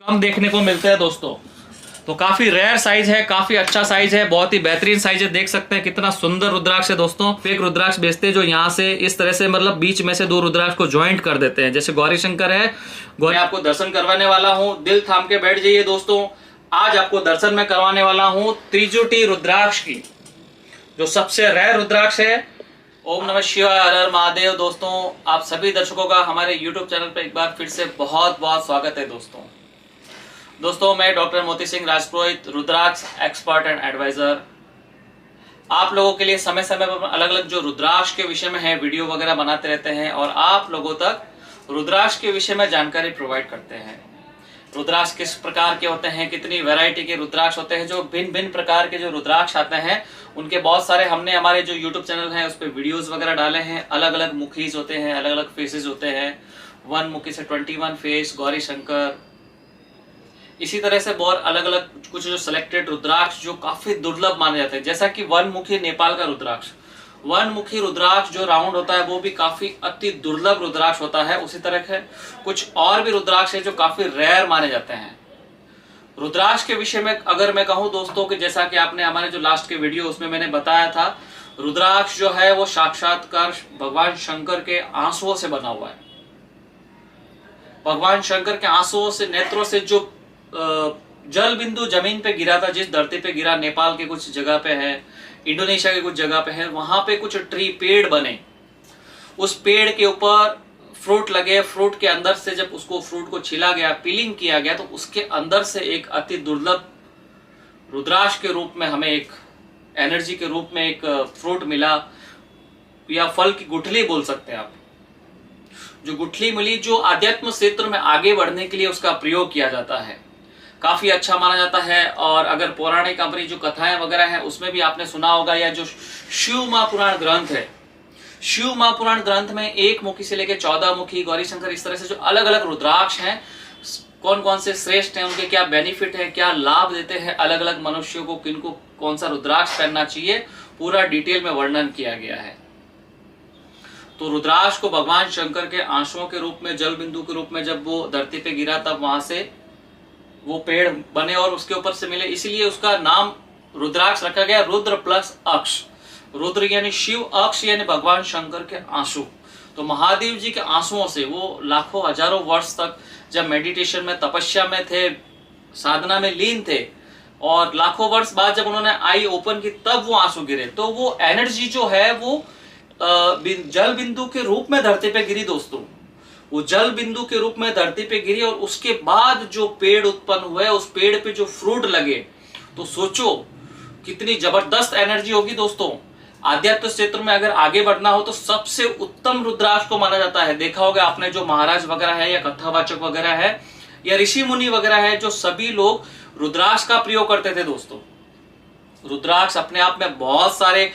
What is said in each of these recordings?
कम देखने को मिलते हैं दोस्तों। तो काफी रेयर साइज है, काफी अच्छा साइज है, बहुत ही बेहतरीन साइज है। देख सकते हैं कितना सुंदर रुद्राक्ष है दोस्तों। फेक रुद्राक्ष बेचते हैं जो यहाँ से इस तरह से मतलब बीच में से दो रुद्राक्ष को ज्वाइंट कर देते हैं, जैसे गौरी शंकर है। मैं आपको दर्शन करवाने वाला हूँ, दिल थाम के बैठ जाइए दोस्तों। आज आपको दर्शन में करवाने वाला हूँ त्रिजुटी रुद्राक्ष की, जो सबसे रेयर रुद्राक्ष है। ओम नमः शिवाय, हर हर महादेव। दोस्तों आप सभी दर्शकों का हमारे YouTube चैनल पर एक बार फिर से बहुत बहुत स्वागत है दोस्तों मैं doctor Moti Singh Rajpurohit, rudraksha expert and adviser, आप लोगों के लिए समय समय पर अलग अलग जो रुद्राक्ष के विषय में है वीडियो वगैरह बनाते रहते हैं और आप लोगों तक रुद्राक्ष के विषय में जानकारी प्रोवाइड करते हैं। रुद्राक्ष किस प्रकार के होते हैं, कितनी वैरायटी के रुद्राक्ष होते हैं, जो भिन्न भिन्न प्रकार के जो रुद्राक्ष आते हैं उनके बहुत सारे हमने हमारे जो YouTube चैनल है उस पर वीडियोस वगैरह डाले हैं। अलग अलग मुखीज होते हैं, अलग अलग फेसेस होते हैं, 1 मुखी से 21 फेस, गौरी शंकर, इसी तरह से बहुत अलग अलग कुछ जो सिलेक्टेड रुद्राक्ष जो काफी दुर्लभ माने जाते हैं। जैसा कि 1 मुखी नेपाल का रुद्राक्ष, 1 मुखी रुद्राक्ष जो राउंड होता है वो भी काफी अति दुर्लभ रुद्राक्ष होता है। उसी तरह के कुछ और भी रुद्राक्ष है जो काफी रेयर माने जाते हैं। रुद्राक्ष के विषय में अगर मैं कहूं दोस्तों कि जैसा कि आपने हमारे जो लास्ट के वीडियो उसमें मैंने बताया था, रुद्राक्ष जो है वो साक्षात्कार भगवान शंकर के आंसुओं से बना हुआ है। भगवान शंकर के आंसुओं से, नेत्रों से जो जल बिंदु जमीन पे गिरा था, जिस धरती पे गिरा, नेपाल के कुछ जगह पे है, इंडोनेशिया के कुछ जगह पे है, वहां पे कुछ पेड़ बने, उस पेड़ के ऊपर फ्रूट लगे, फ्रूट के अंदर से जब उसको फ्रूट को छिला गया, पीलिंग किया गया, तो उसके अंदर से एक अति दुर्लभ रुद्राक्ष के रूप में हमें एक एनर्जी के रूप में एक फ्रूट मिला, या फल की गुठली बोल सकते हैं आप। जो गुठली मिली जो आध्यात्म क्षेत्र में आगे बढ़ने के लिए उसका प्रयोग किया जाता है, काफी अच्छा माना जाता है। और अगर पौराणिक अपनी जो कथाएं वगैरह हैं उसमें भी आपने सुना होगा, या जो शिव महापुराण ग्रंथ है, शिव महापुराण ग्रंथ में 1 मुखी से लेकर 14 मुखी, गौरी शंकर, इस तरह से जो अलग अलग रुद्राक्ष हैं, कौन कौन से श्रेष्ठ हैं, उनके क्या बेनिफिट है, क्या लाभ देते हैं अलग अलग मनुष्यों को, किनको कौन सा रुद्राक्ष पहनना चाहिए, पूरा डिटेल में वर्णन किया गया है। तो रुद्राक्ष को भगवान शंकर के आंसुओं के रूप में, जल बिंदु के रूप में जब वो धरती पे गिरा तब वहां से वो पेड़ बने और उसके ऊपर से मिले, इसीलिए उसका नाम रुद्राक्ष रखा गया, रुद्र प्लस अक्ष। रुद्र यानी शिव, अक्ष यानी भगवान शंकर के आंसू। तो महादेव जी के आंसुओं से वो लाखों हजारों वर्ष तक जब मेडिटेशन में, तपस्या में थे, साधना में लीन थे, और लाखों वर्ष बाद जब उन्होंने आई ओपन की तब वो आंसू गिरे। तो वो एनर्जी जो है वो जल बिंदु के रूप में धरती पे गिरी दोस्तों। वो जल बिंदु के रूप में धरती पे गिरी और उसके बाद जो पेड़ उत्पन्न हुए, उस पेड़ पे जो फ्रूट लगे, तो सोचो कितनी जबरदस्त एनर्जी होगी दोस्तों। आध्यात्म क्षेत्र में अगर आगे बढ़ना हो तो सबसे उत्तम रुद्राक्ष को माना जाता है। देखा होगा आपने, जो महाराज वगैरह है या कथावाचक वगैरह है या ऋषि मुनि वगैरह है, जो सभी लोग रुद्राक्ष का प्रयोग करते थे दोस्तों। रुद्राक्ष अपने आप में बहुत सारे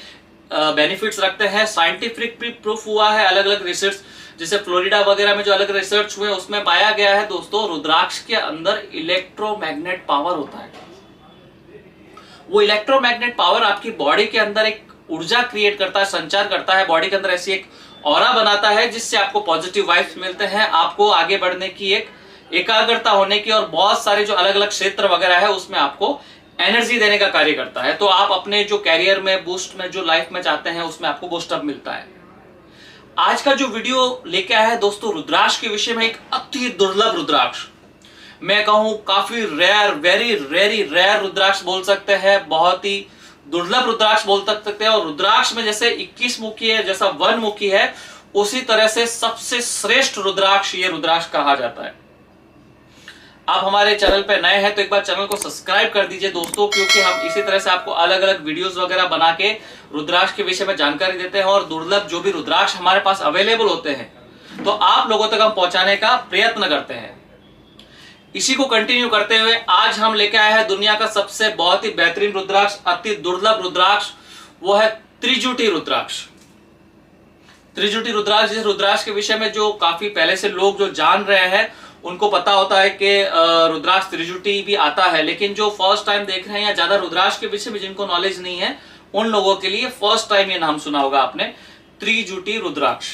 बेनिफिट्स रखते हैं, साइंटिफिक भी प्रूफ हुआ है। अलग अलग रिसर्च, जैसे फ्लोरिडा वगैरह में जो अलग रिसर्च हुए उसमें पाया गया है दोस्तों, रुद्राक्ष के अंदर इलेक्ट्रोमैग्नेट पावर होता है। वो इलेक्ट्रोमैग्नेट पावर आपकी बॉडी के अंदर एक ऊर्जा क्रिएट करता है, संचार करता है, बॉडी के अंदर ऐसी एक ऑरा बनाता है जिससे आपको पॉजिटिव वाइब्स मिलते हैं, आपको आगे बढ़ने की एक एकाग्रता होने की, और बहुत सारे जो अलग अलग क्षेत्र वगैरह है उसमें आपको एनर्जी देने का कार्य करता है। तो आप अपने जो कैरियर में बूस्ट में, जो लाइफ में चाहते हैं, उसमें आपको बूस्टअप मिलता है। आज का जो वीडियो लेके आया है दोस्तों रुद्राक्ष के विषय में, एक अति दुर्लभ रुद्राक्ष, मैं कहूं काफी रेयर, वेरी रेयर रुद्राक्ष बोल सकते हैं, बहुत ही दुर्लभ रुद्राक्ष बोल सकते हैं। और रुद्राक्ष में जैसे 21 मुखी है, जैसा 1 मुखी है, उसी तरह से सबसे श्रेष्ठ रुद्राक्ष ये रुद्राक्ष कहा जाता है। आप हमारे चैनल पे नए हैं तो एक बार चैनल को सब्सक्राइब कर दीजिए दोस्तों, क्योंकि हम इसी तरह से आपको अलग अलग वीडियोस वगैरह बना के रुद्राक्ष के विषय में जानकारी देते हैं, और दुर्लभ जो भी रुद्राक्ष हमारे पास अवेलेबल होते हैं तो आप लोगों तक हम पहुंचाने का प्रयत्न करते हैं। इसी को कंटिन्यू करते हुए आज हम लेके आए हैं दुनिया का सबसे बहुत ही बेहतरीन रुद्राक्ष, अति दुर्लभ रुद्राक्ष, वो है त्रिजुटी रुद्राक्ष। त्रिजुटी रुद्राक्ष, जिस रुद्राक्ष के विषय में जो काफी पहले से लोग जो जान रहे हैं उनको पता होता है कि रुद्राक्ष त्रिजुटी भी आता है, लेकिन जो फर्स्ट टाइम देख रहे हैं या ज्यादा रुद्राक्ष के विषय में जिनको नॉलेज नहीं है उन लोगों के लिए फर्स्ट टाइम ये नाम सुना होगा आपने, त्रिजुटी रुद्राक्ष।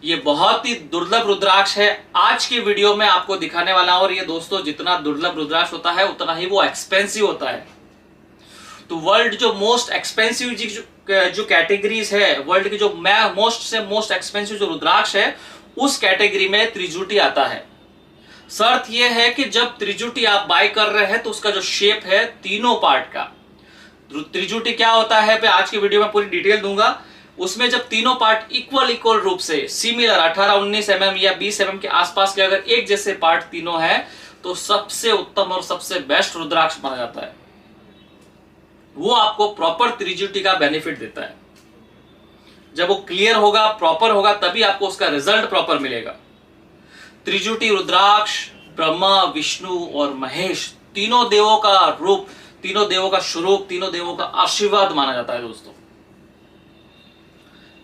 ये बहुत ही दुर्लभ रुद्राक्ष है। आज की वीडियो में आपको दिखाने वाला हूं, और ये दोस्तों जितना दुर्लभ रुद्राक्ष होता है उतना ही वो एक्सपेंसिव होता है। तो वर्ल्ड जो मोस्ट एक्सपेंसिव जो कैटेगरीज है, वर्ल्ड की जो मोस्ट से मोस्ट एक्सपेंसिव जो रुद्राक्ष है, उस कैटेगरी में त्रिजुटी आता है। शर्त यह है कि जब त्रिजुटी आप बाय कर रहे हैं तो उसका जो शेप है तीनों पार्ट का, त्रिजुटी क्या होता है मैं आज की वीडियो में पूरी डिटेल दूंगा। उसमें जब तीनों पार्ट इक्वल रूप से सिमिलर 18-19 mm या 20 mm के आसपास के अगर एक जैसे पार्ट तीनों है तो सबसे उत्तम और सबसे बेस्ट रुद्राक्ष माना जाता है। वो आपको प्रॉपर त्रिजुटी का बेनिफिट देता है। जब वो क्लियर होगा, प्रॉपर होगा, तभी आपको उसका रिजल्ट प्रॉपर मिलेगा। त्रिजुटी रुद्राक्ष ब्रह्मा, विष्णु और महेश तीनों देवों का रूप, तीनों देवों का स्वरूप, तीनों देवों का आशीर्वाद माना जाता है दोस्तों।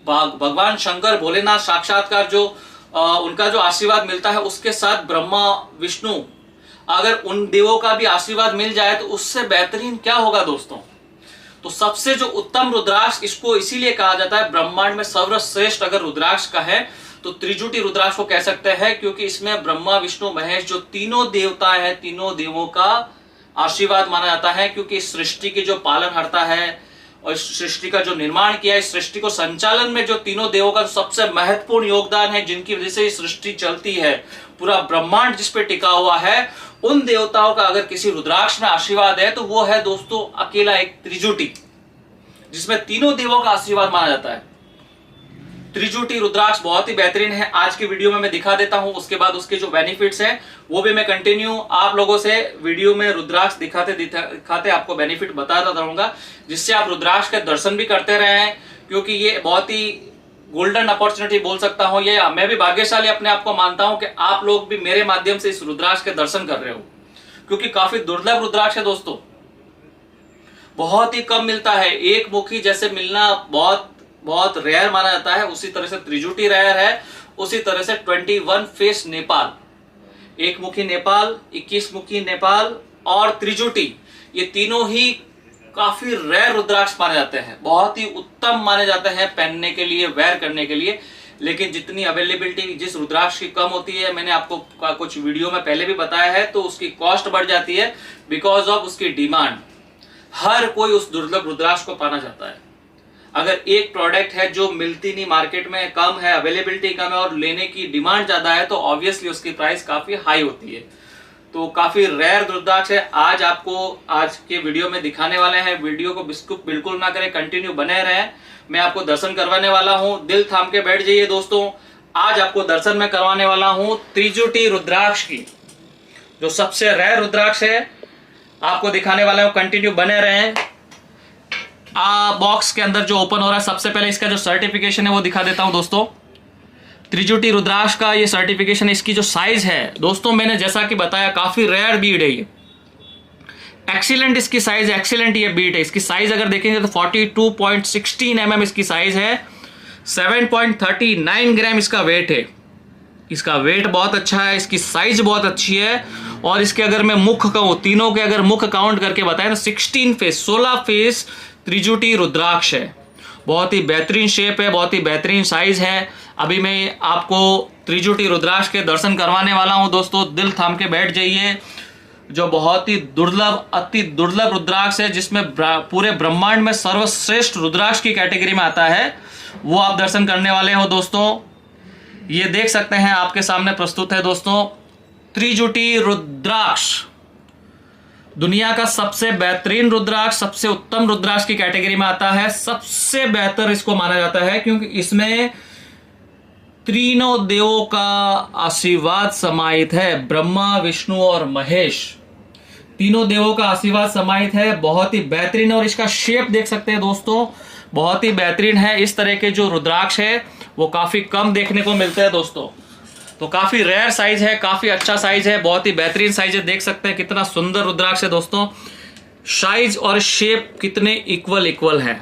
भगवान शंकर भोलेनाथ साक्षात्कार जो उनका जो आशीर्वाद मिलता है, उसके साथ ब्रह्मा विष्णु, अगर उन देवों का भी आशीर्वाद मिल जाए तो उससे बेहतरीन क्या होगा दोस्तों। तो सबसे जो उत्तम रुद्राक्ष, इसको इसीलिए कहा जाता है ब्रह्मांड में सर्वश्रेष्ठ अगर रुद्राक्ष का है तो त्रिजुटी रुद्राक्ष को कह सकते हैं, क्योंकि इसमें ब्रह्मा विष्णु महेश जो तीनों देवता है, तीनों देवों का आशीर्वाद माना जाता है। क्योंकि इस सृष्टि की जो पालनहर्ता है और इस सृष्टि का जो निर्माण किया है, इस सृष्टि को संचालन में जो तीनों देवों का सबसे महत्वपूर्ण योगदान है, जिनकी वजह से ये सृष्टि चलती है, पूरा ब्रह्मांड जिस पे टिका हुआ है, उन देवताओं का अगर किसी रुद्राक्ष में आशीर्वाद है तो वो है दोस्तों अकेला एक त्रिजुटी, जिसमें तीनों देवों का आशीर्वाद माना जाता है। त्रिजुटी रुद्राक्ष बहुत ही बेहतरीन है। आज की वीडियो में मैं दिखा देता हूं, उसके बाद उसके जो बेनिफिट्स हैं वो भी मैं कंटिन्यू आप लोगों से वीडियो में रुद्राक्ष दिखाते आपको बेनिफिट बताता रहूंगा, जिससे आप रुद्राक्ष के दर्शन भी करते रहें। क्योंकि ये बहुत ही गोल्डन अपॉर्चुनिटी बोल सकता हूं, ये मैं भी भाग्यशाली अपने आप को मानता हूं कि आप लोग भी मेरे माध्यम से इस रुद्राक्ष के दर्शन कर रहे हो, क्योंकि काफी दुर्लभ रुद्राक्ष है दोस्तों, बहुत ही कम मिलता है। एक मुखी जैसे मिलना बहुत रेयर माना जाता है, उसी तरह से त्रिजुटी रेयर है, उसी तरह से 21 फेस नेपाल, एक मुखी नेपाल, 21 मुखी नेपाल और त्रिजुटी, ये तीनों ही काफी रेयर रुद्राक्ष माने जाते हैं, बहुत ही उत्तम माने जाते हैं पहनने के लिए, वेयर करने के लिए। लेकिन जितनी अवेलेबिलिटी जिस रुद्राक्ष की कम होती है, मैंने आपको कुछ वीडियो में पहले भी बताया है, तो उसकी कॉस्ट बढ़ जाती है बिकॉज ऑफ उसकी डिमांड। हर कोई उस दुर्लभ रुद्राक्ष को पाना चाहता है। अगर एक प्रोडक्ट है जो मिलती नहीं, मार्केट में कम है, अवेलेबिलिटी कम है और लेने की डिमांड ज्यादा है, तो ऑब्वियसली उसकी प्राइस काफी हाई होती है। तो काफी रेयर रुद्राक्ष है आज आपको आज के वीडियो में दिखाने वाले हैं। वीडियो को बिल्कुल ना करें, कंटिन्यू बने रहें। मैं आपको दर्शन करवाने वाला हूं, दिल थाम के बैठ जाइए दोस्तों। आज आपको दर्शन में करवाने वाला हूं त्रिजुटी रुद्राक्ष की, जो सबसे रेयर रुद्राक्ष है, आपको दिखाने वाला हूं, कंटिन्यू बने रहें। बॉक्स के अंदर जो ओपन हो रहा है, सबसे पहले इसका जो सर्टिफिकेशन है वो दिखा देता हूं दोस्तों। त्रिजुटी रुद्राक्ष का ये सर्टिफिकेशन, इसकी जो साइज है दोस्तों, मैंने जैसा कि बताया काफी रेयर बीड है ये, एक्सीलेंट इसकी साइज, एक्सीलेंट ये बीड है। इसकी साइज अगर देखेंगे तो 42.16 mm इसकी साइज है, 7.39 ग्राम इसका वेट है। इसका वेट बहुत अच्छा है, इसकी साइज बहुत अच्छी है। और इसके अगर मैं मुख कहूं, तीनों के अगर मुख काउंट करके बताएं तो 16 फेस त्रिजुटी रुद्राक्ष है। बहुत ही बेहतरीन शेप है, बहुत ही बेहतरीन साइज है। अभी मैं आपको त्रिजुटी रुद्राक्ष के दर्शन करवाने वाला हूं दोस्तों, दिल थाम के बैठ जाइए। जो बहुत ही दुर्लभ, अति दुर्लभ रुद्राक्ष है, जिसमें पूरे ब्रह्मांड में सर्वश्रेष्ठ रुद्राक्ष की कैटेगरी में आता है, वो आप दर्शन करने वाले हो दोस्तों। ये देख सकते हैं आपके सामने प्रस्तुत है दोस्तों त्रिजुटी रुद्राक्ष, दुनिया का सबसे बेहतरीन रुद्राक्ष, सबसे उत्तम रुद्राक्ष की कैटेगरी में आता है। सबसे बेहतर इसको माना जाता है क्योंकि इसमें तीनों देवों का आशीर्वाद समाहित है, ब्रह्मा विष्णु और महेश, तीनों देवों का आशीर्वाद समाहित है। बहुत ही बेहतरीन, और इसका शेप देख सकते हैं दोस्तों, बहुत ही बेहतरीन है। इस तरह के जो रुद्राक्ष है वो काफी कम देखने को मिलते हैं दोस्तों, तो काफी रेयर साइज है, काफी अच्छा साइज है, बहुत ही बेहतरीन साइज है। देख सकते हैं कितना सुंदर रुद्राक्ष है दोस्तों, साइज और शेप कितने इक्वल है।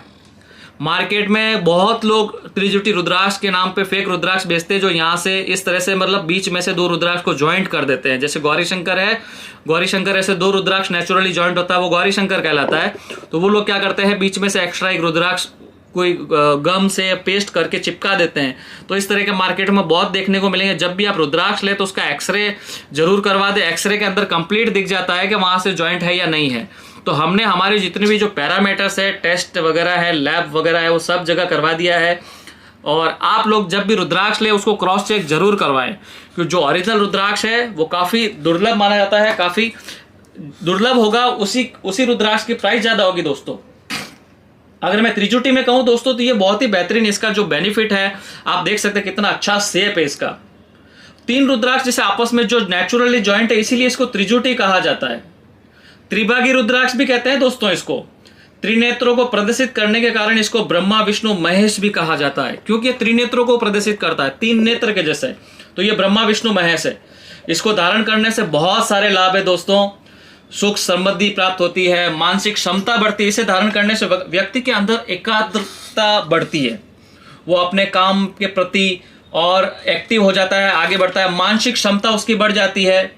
मार्केट में बहुत लोग त्रिजुटी रुद्राक्ष के नाम पे फेक रुद्राक्ष बेचते हैं, जो यहाँ से इस तरह से मतलब बीच में से दो रुद्राक्ष को ज्वाइंट कर देते हैं। जैसे गौरी शंकर है, गौरी शंकर ऐसे दो रुद्राक्ष नेचुरली ज्वाइंट होता है, वो गौरी शंकर कहलाता है। तो वो लोग क्या करते हैं, बीच में से एक्स्ट्रा एक रुद्राक्ष कोई गम से पेस्ट करके चिपका देते हैं। तो इस तरह के मार्केट में बहुत देखने को मिलेंगे। जब भी आप रुद्राक्ष ले तो उसका एक्सरे जरूर करवा दे। एक्सरे के अंदर कंप्लीट दिख जाता है कि वहां से जॉइंट है या नहीं है। तो हमने हमारी जितनी भी जो पैरामीटर्स है, टेस्ट वगैरह है, लैब वगैरह है, वो सब जगह करवा दिया है। और आप लोग जब भी रुद्राक्ष ले उसको क्रॉस चेक जरूर करवाएं, क्योंकि जो ओरिजिनल रुद्राक्ष है वो काफी दुर्लभ माना जाता है, काफी दुर्लभ होगा, उसी रुद्राक्ष की प्राइस ज्यादा होगी दोस्तों। अगर मैं त्रिजुटी में कहूं दोस्तों तो ये बहुत ही बेहतरीन इसका जो बेनिफिट है, आप देख सकते हैं कितना अच्छा शेप है इसका। 3 रुद्राक्ष जैसे आपस में जो नेचुरली जॉइंट है, इसीलिए इसको त्रिजुटी कहा जाता है। त्रिभागी रुद्राक्ष भी कहते हैं दोस्तों इसको। त्रिनेत्रों को प्रदर्शित करने के कारण इसको ब्रह्मा विष्णु महेश भी कहा जाता है, क्योंकि ये त्रिनेत्रों को प्रदर्शित करता है, 3 नेत्र के जैसे। तो ये ब्रह्मा विष्णु महेश है। इसको धारण करने से बहुत सारे लाभ है दोस्तों। सुख समृद्धि प्राप्त होती है, मानसिक क्षमता बढ़ती है। इसे धारण करने से व्यक्ति के अंदर एकाग्रता बढ़ती है, वो अपने काम के प्रति और एक्टिव हो जाता है, आगे बढ़ता है। मानसिक क्षमता उसकी बढ़ जाती है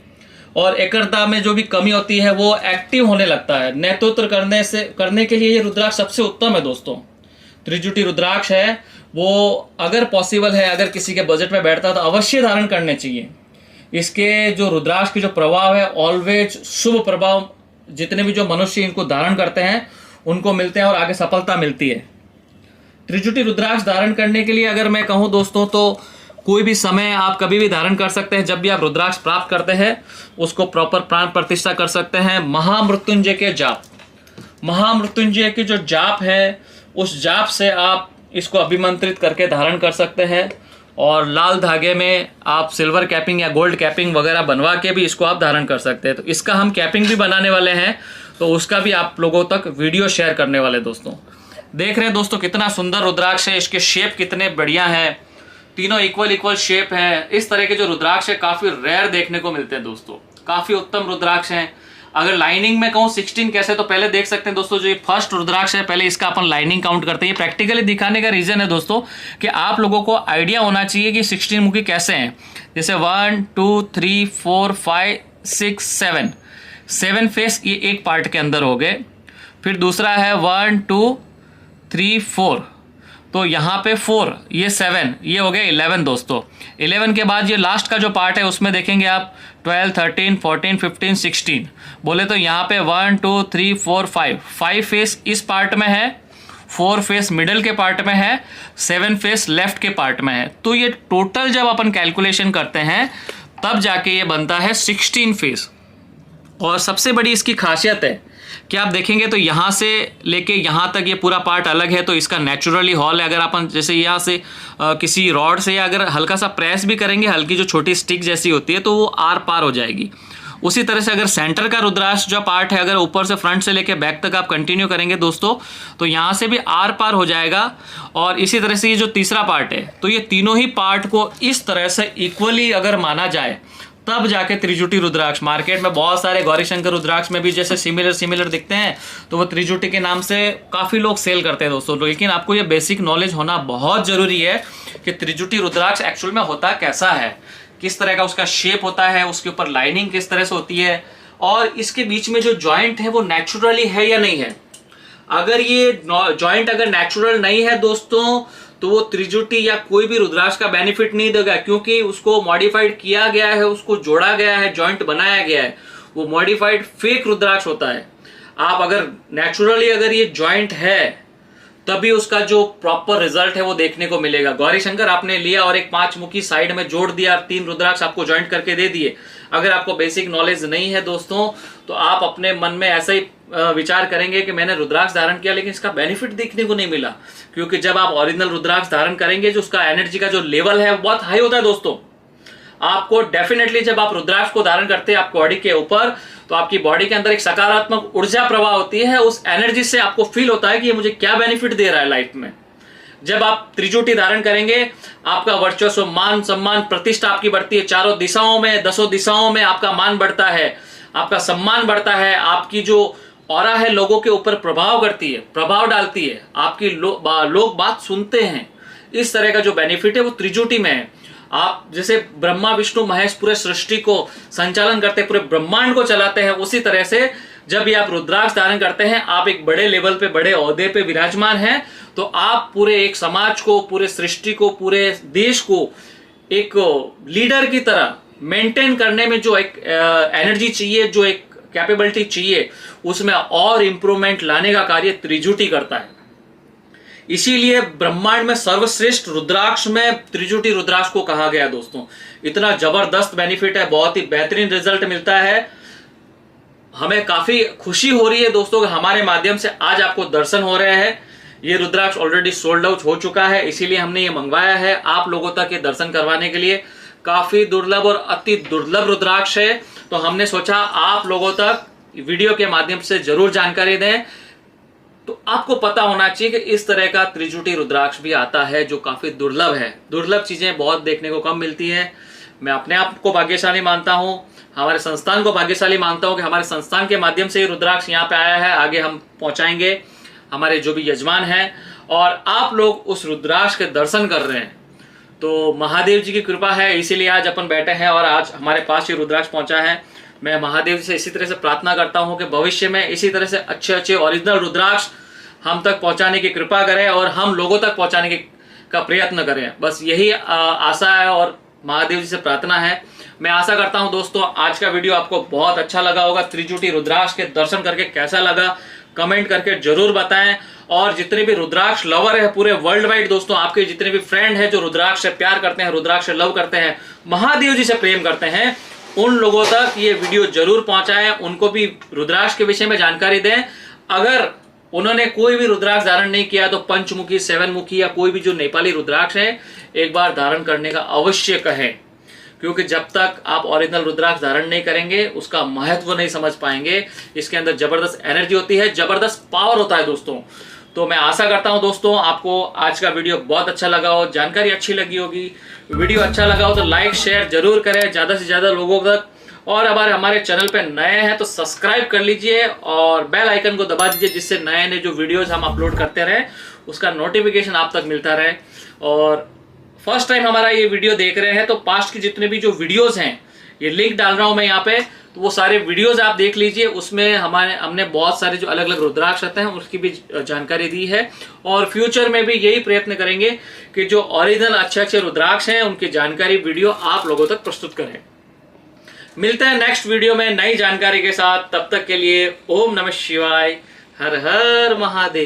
और एकाग्रता में जो भी कमी होती है वो एक्टिव होने लगता है। नेतृत्व करने के लिए ये रुद्राक्ष सबसे उत्तम है दोस्तों। त्रिजुटी रुद्राक्ष है वो, अगर पॉसिबल है, अगर किसी के बजट में बैठता है तो अवश्य धारण करने चाहिए। इसके जो रुद्राक्ष की जो प्रभाव है, ऑलवेज शुभ प्रभाव, जितने भी जो मनुष्य इनको धारण करते हैं उनको मिलते हैं और आगे सफलता मिलती है। त्रिजुटी रुद्राक्ष धारण करने के लिए अगर मैं कहूं दोस्तों तो कोई भी समय आप कभी भी धारण कर सकते हैं। जब भी आप रुद्राक्ष प्राप्त करते हैं उसको प्रॉपर प्राण प्रतिष्ठा कर सकते हैं। महामृत्युंजय के जाप, महामृत्युंजय की जो जाप है उस जाप से आप इसको अभिमंत्रित करके धारण कर सकते हैं। और लाल धागे में आप सिल्वर कैपिंग या गोल्ड कैपिंग वगैरह बनवा के भी इसको आप धारण कर सकते हैं। तो इसका हम कैपिंग भी बनाने वाले हैं, तो उसका भी आप लोगों तक वीडियो शेयर करने वाले दोस्तों। देख रहे हैं दोस्तों कितना सुंदर रुद्राक्ष है, इसके शेप कितने बढ़िया हैं, तीनों इक्वल शेप है। इस तरह के जो रुद्राक्ष है काफी रेयर देखने को मिलते हैं दोस्तों, काफी उत्तम रुद्राक्ष हैं। अगर लाइनिंग में कहूँ 16 कैसे, तो पहले देख सकते हैं दोस्तों जो ये फर्स्ट रुद्राक्ष है, पहले इसका अपन लाइनिंग काउंट करते हैं। प्रैक्टिकली दिखाने का रीजन है दोस्तों कि आप लोगों को आइडिया होना चाहिए कि 16 मुखी कैसे हैं। जैसे 1 2 3 4 5 6 7 फेस ये एक पार्ट के अंदर हो गए। फिर दूसरा है 1 2 3 4, तो यहाँ पे 4, ये 7, ये हो गए 11 दोस्तों। 11 के बाद ये लास्ट का जो पार्ट है उसमें देखेंगे आप 12 13 14 15 16 बोले तो यहाँ पे 1 2 3 4 5 फेस इस पार्ट में है, 4 फेस मिडल के पार्ट में है, 7 फेस लेफ्ट के पार्ट में है। तो ये टोटल जब अपन कैलकुलेशन करते हैं तब जाके ये बनता है 16 फेस। और सबसे बड़ी इसकी खासियत है कि आप देखेंगे तो यहाँ से लेके यहाँ तक ये पूरा पार्ट अलग है, तो इसका नेचुरली हॉल है। अगर अपन जैसे यहाँ से किसी रॉड से या अगर हल्का सा प्रेस भी करेंगे, हल्की जो छोटी स्टिक जैसी होती है, तो वो आर पार हो जाएगी। उसी तरह से अगर सेंटर का रुद्राक्ष जो पार्ट है, अगर ऊपर से फ्रंट से लेके बैक तक आप कंटिन्यू करेंगे दोस्तों, तो यहाँ से भी आर पार हो जाएगा। और इसी तरह से ये जो तीसरा पार्ट है, तो ये तीनों ही पार्ट को इस तरह से इक्वली अगर माना जाए तब जाके त्रिजुटी रुद्राक्ष। मार्केट में बहुत सारे गौरीशंकर रुद्राक्ष में भी जैसे सिमिलर दिखते हैं, तो वो त्रिजुटी के नाम से काफ़ी लोग सेल करते हैं दोस्तों। लेकिन आपको ये बेसिक नॉलेज होना बहुत ज़रूरी है कि त्रिजुटी रुद्राक्ष एक्चुअल में होता कैसा है, किस तरह का उसका शेप होता है, उसके ऊपर लाइनिंग किस तरह से होती है, और इसके बीच में जो जॉइंट है वो नेचुरली है या नहीं है। अगर ये जॉइंट अगर नेचुरल नहीं है दोस्तों, तो वो त्रिजुटी या कोई भी रुद्राक्ष का बेनिफिट नहीं देगा, क्योंकि उसको मॉडिफाइड किया गया है, उसको जोड़ा गया है, जॉइंट बनाया गया है। वो मॉडिफाइड फेक रुद्राक्ष होता है। आप अगर नेचुरली अगर ये जॉइंट है तभी उसका जो प्रॉपर रिजल्ट है वो देखने को मिलेगा। गौरीशंकर आपने लिया और एक 5 मुखी साइड में जोड़ दिया, 3 रुद्राक्ष आपको जॉइंट करके दे दिए। अगर आपको बेसिक नॉलेज नहीं है दोस्तों, तो आप अपने मन में ऐसा ही विचार करेंगे कि मैंने रुद्राक्ष धारण किया लेकिन इसका बेनिफिट देखने को नहीं मिला। क्योंकि जब आप ओरिजिनल रुद्राक्ष धारण करेंगे, जो उसका एनर्जी का जो लेवल है बहुत हाई होता है दोस्तों। आपको डेफिनेटली जब आप रुद्राक्ष को धारण करते हैं आपकी बॉडी के ऊपर, तो आपकी बॉडी के अंदर एक सकारात्मक ऊर्जा प्रवाह होती है। उस एनर्जी से आपको फील होता है कि ये मुझे क्या बेनिफिट दे रहा है लाइफ में। जब आप त्रिजुटी धारण करेंगे, आपका वर्चस्व, मान सम्मान, प्रतिष्ठा आपकी बढ़ती है। चारों दिशाओं में, 10 दिशाओं में आपका मान बढ़ता है, आपका सम्मान बढ़ता है। आपकी जो ऑरा है लोगों के ऊपर प्रभाव करती है, प्रभाव डालती है, आपकी लोग बात सुनते हैं। इस तरह का जो बेनिफिट है वो त्रिजुटी में है। आप जैसे ब्रह्मा विष्णु महेश पूरे सृष्टि को संचालन करते हैं, पूरे ब्रह्मांड को चलाते हैं, उसी तरह से जब भी आप रुद्राक्ष धारण करते हैं, आप एक बड़े लेवल पे, बड़े ओहदे पे विराजमान हैं, तो आप पूरे एक समाज को, पूरे सृष्टि को, पूरे देश को एक लीडर की तरह मेंटेन करने में जो एक एनर्जी चाहिए, जो एक कैपेबिलिटी चाहिए, उसमें और इंप्रूवमेंट लाने का कार्य त्रिजुटी करता है। इसीलिए ब्रह्मांड में सर्वश्रेष्ठ रुद्राक्ष में त्रिजुटी रुद्राक्ष को कहा गया दोस्तों। इतना जबरदस्त बेनिफिट है, बहुत ही बेहतरीन रिजल्ट मिलता है। हमें काफी खुशी हो रही है दोस्तों कि हमारे माध्यम से आज आपको दर्शन हो रहे हैं। ये रुद्राक्ष ऑलरेडी सोल्ड आउट हो चुका है, इसीलिए हमने ये मंगवाया है आप लोगों तक ये दर्शन करवाने के लिए। काफी दुर्लभ और अति दुर्लभ रुद्राक्ष है, तो हमने सोचा आप लोगों तक वीडियो के माध्यम से जरूर जानकारी दें। तो आपको पता होना चाहिए कि इस तरह का त्रिजुटी रुद्राक्ष भी आता है जो काफी दुर्लभ है। दुर्लभ चीजें बहुत देखने को कम मिलती हैं। मैं अपने आप को भाग्यशाली मानता हूं, हमारे संस्थान को भाग्यशाली मानता हूं कि हमारे संस्थान के माध्यम से ये रुद्राक्ष यहाँ पे आया है। आगे हम पहुंचाएंगे हमारे जो भी यजमान हैं, और आप लोग उस रुद्राक्ष के दर्शन कर रहे हैं, तो महादेव जी की कृपा है, इसीलिए आज अपन बैठे हैं और आज हमारे पास ये रुद्राक्ष पहुंचा है। मैं महादेव जी से इसी तरह से प्रार्थना करता हूं कि भविष्य में इसी तरह से अच्छे अच्छे ओरिजिनल रुद्राक्ष हम तक पहुंचाने की कृपा करें और हम लोगों तक पहुंचाने का प्रयत्न करें। बस यही आशा है और महादेव जी से प्रार्थना है। मैं आशा करता हूं दोस्तों आज का वीडियो आपको बहुत अच्छा लगा होगा। त्रिजुटी रुद्राक्ष के दर्शन करके कैसा लगा कमेंट करके जरूर बताएं। और जितने भी रुद्राक्ष लवर है पूरे वर्ल्ड वाइड दोस्तों, आपके जितने भी फ्रेंड हैं जो रुद्राक्ष से प्यार करते हैं, रुद्राक्ष से लव करते हैं, महादेव जी से प्रेम करते हैं, उन लोगों तक ये वीडियो जरूर पहुंचाएं। उनको भी रुद्राक्ष के विषय में जानकारी दें। अगर उन्होंने कोई भी रुद्राक्ष धारण नहीं किया तो पंचमुखी, सेवन मुखी या कोई भी जो नेपाली रुद्राक्ष है एक बार धारण करने का अवश्य कहें, क्योंकि जब तक आप ओरिजिनल रुद्राक्ष धारण नहीं करेंगे उसका महत्व नहीं समझ पाएंगे। इसके अंदर जबरदस्त एनर्जी होती है, जबरदस्त पावर होता है दोस्तों। तो मैं आशा करता हूं दोस्तों आपको आज का वीडियो बहुत अच्छा लगा हो, जानकारी अच्छी लगी होगी। वीडियो अच्छा लगा हो तो लाइक शेयर जरूर करें ज्यादा से ज्यादा लोगों तक। और अगर हमारे चैनल पे नए हैं तो सब्सक्राइब कर लीजिए और बेल आइकन को दबा दीजिए, जिससे नए नए जो वीडियोस हम अपलोड करते रहे उसका नोटिफिकेशन आप तक मिलता रहे। और फर्स्ट टाइम हमारा ये वीडियो देख रहे हैं तो पास्ट के जितने भी जो वीडियोस हैं ये लिंक डाल रहा हूं मैं यहाँ पे, तो वो सारे वीडियोस आप देख लीजिए। उसमें हमने बहुत सारे जो अलग अलग रुद्राक्ष रहते हैं उसकी भी जानकारी दी है। और फ्यूचर में भी यही प्रयत्न करेंगे कि जो ओरिजिनल अच्छे अच्छे रुद्राक्ष हैं उनकी जानकारी वीडियो आप लोगों तक प्रस्तुत करें। मिलते हैं नेक्स्ट वीडियो में नई जानकारी के साथ। तब तक के लिए ओम नमः शिवाय, हर हर महादेव।